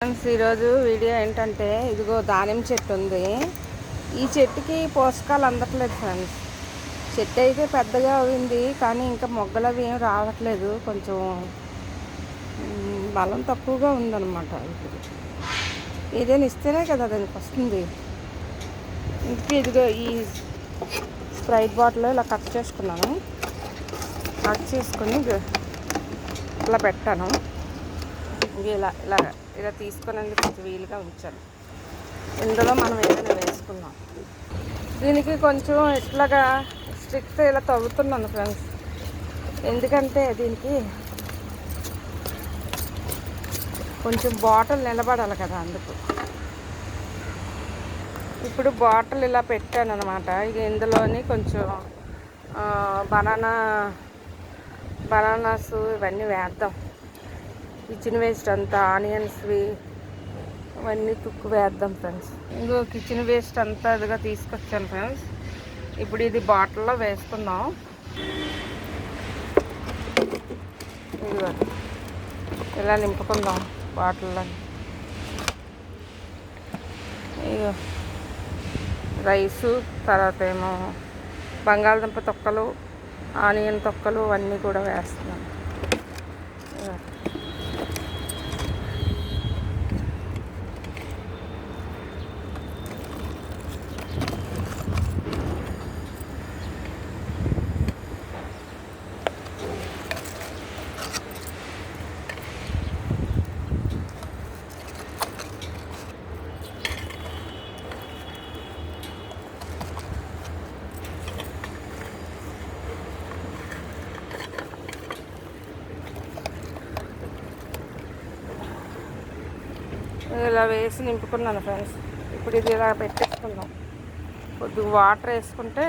Friends, ఈరోజు video ఏంటంటే ఇదిగో దానిమ్మ చెట్టు ఉంది. ఈ చెట్టుకి పోషకాలు అందట్లేదు ఫ్రెండ్స్. చెట్టు అయితే పెద్దగా అయింది కానీ ఇంకా మొగ్గలు అవి ఏం రావట్లేదు. కొంచెం బలం తక్కువగా ఉందన్నమాట. ఇప్పుడు ఏదైనా ఇస్తేనే కదా దానికి వస్తుంది. ఇంటికి ఇదిగో ఈ స్ప్రైట్ బాటిల్ ఇలా కట్ చేసుకున్నాను. కట్ చేసుకొని ఇలా పెట్టాను. ఇలా ఇలా ఇలా తీసుకునేందుకు కొంచెం వీలుగా ఉంచాను. ఇందులో మనం ఏదైనా వేసుకున్నాం. దీనికి కొంచెం ఇట్లాగా స్టిక్స్ ఇలా తవ్వుతున్నాను ఫ్రెండ్స్. ఎందుకంటే దీనికి కొంచెం బాటిల్ నిలబడాలి కదా, అందుకు. ఇప్పుడు బాటిల్ ఇలా పెట్టాను అనమాట. ఇక ఇందులోని కొంచెం బనానాస్ ఇవన్నీ వేద్దాం. కిచెన్ వేస్ట్ అంతా, ఆనియన్స్వి అవన్నీ తుక్కు వేద్దాం ఫ్రెండ్స్. ఇంకో కిచెన్ వేస్ట్ అంతా ఇదిగా తీసుకొచ్చాను ఫ్రెండ్స్. ఇప్పుడు ఇది బాటిల్లో వేసుకుందాం. ఇదిగో ఇలా నింపుకుందాం బాటిల్లో. ఇగో రైసు, తర్వాత ఏమో బంగాళదుంప తొక్కలు, ఆనియన్ తొక్కలు అన్నీ కూడా వేస్తున్నాను. ఇలా వేసి నింపుకున్నాను ఫ్రెండ్స్. ఇప్పుడు ఇది ఇలా పెట్టేసుకుందాం. కొద్దిగా వాటర్ వేసుకుంటే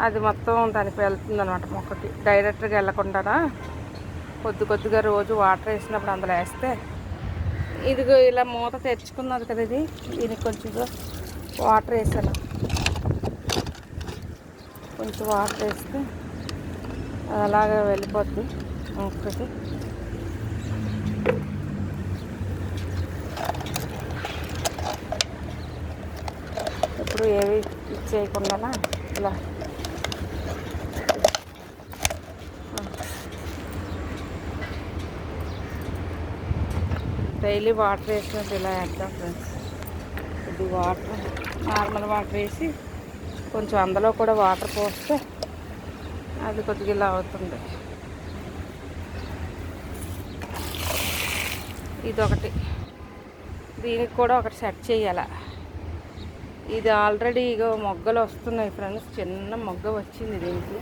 అది మొత్తం దానికి వెళ్తుంది అనమాట. మొక్కకి డైరెక్ట్గా వెళ్ళకుండా కొద్దిగా రోజు వాటర్ వేసినప్పుడు అందులో వేస్తే, ఇదిగో ఇలా మూత తెచ్చుకున్నది కదా, ఇది దీనికి కొంచెం వాటర్ వేసాను. కొంచెం వాటర్ వేస్తే అలాగే వెళ్ళిపోద్ది మొక్కకి. ఇప్పుడు ఏవి ఇచ్చేయకుండా ఇలా డైలీ వాటర్ వేసినట్టు ఇలా వేద్దాం ఫ్రెండ్స్. ఇది వాటర్, నార్మల్ వాటర్ వేసి కొంచెం అందులో కూడా వాటర్ పోస్తే అది కొద్దిగా ఇలా అవుతుంది. ఇదొకటి, దీనికి కూడా ఒకటి సెట్ చేయాలి. ఇది ఆల్రెడీ ఇక మొగ్గలు వస్తున్నాయి ఫ్రెండ్స్. చిన్న మొగ్గ వచ్చింది దీనికి.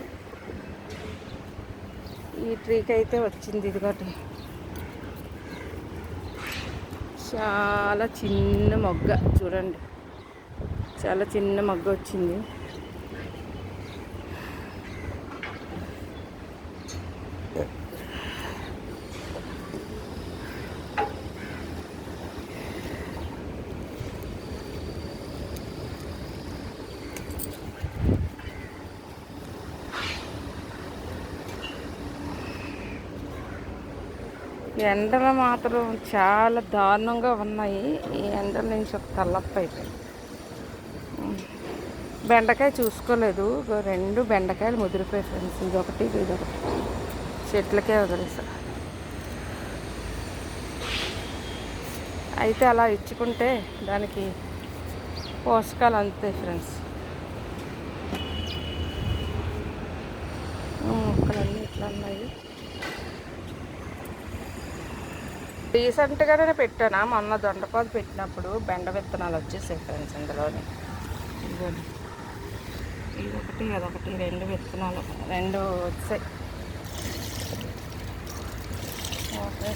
ఈ ట్రీకి అయితే వచ్చింది ఇదిగోటి, చాలా చిన్న మొగ్గ చూడండి. చాలా చిన్న మొగ్గ వచ్చింది. ఎండలు మాత్రం చాలా దారుణంగా ఉన్నాయి. ఈ ఎండల నుంచి ఒక తలనొప్పి అయిపోయింది. బెండకాయ చూసుకోలేదు, 2 బెండకాయలు ముదిరిపోయి ఫ్రెండ్స్. ఇదొకటి చెట్లకే వదిలేసా. అయితే అలా ఇచ్చుకుంటే దానికి పోషకాలు అందుతాయి ఫ్రెండ్స్. మొక్కలన్నీ ఇట్లా ఉన్నాయి. రీసెంట్గానే పెట్టాను. మొన్న దొండపాదు పెట్టినప్పుడు బెండ విత్తనాలు వచ్చేసాయి ఫ్రెండ్స్. ఇందులోని ఇదొకటి అదొకటి 2 విత్తనాలు 2 వచ్చాయి. ఓకే.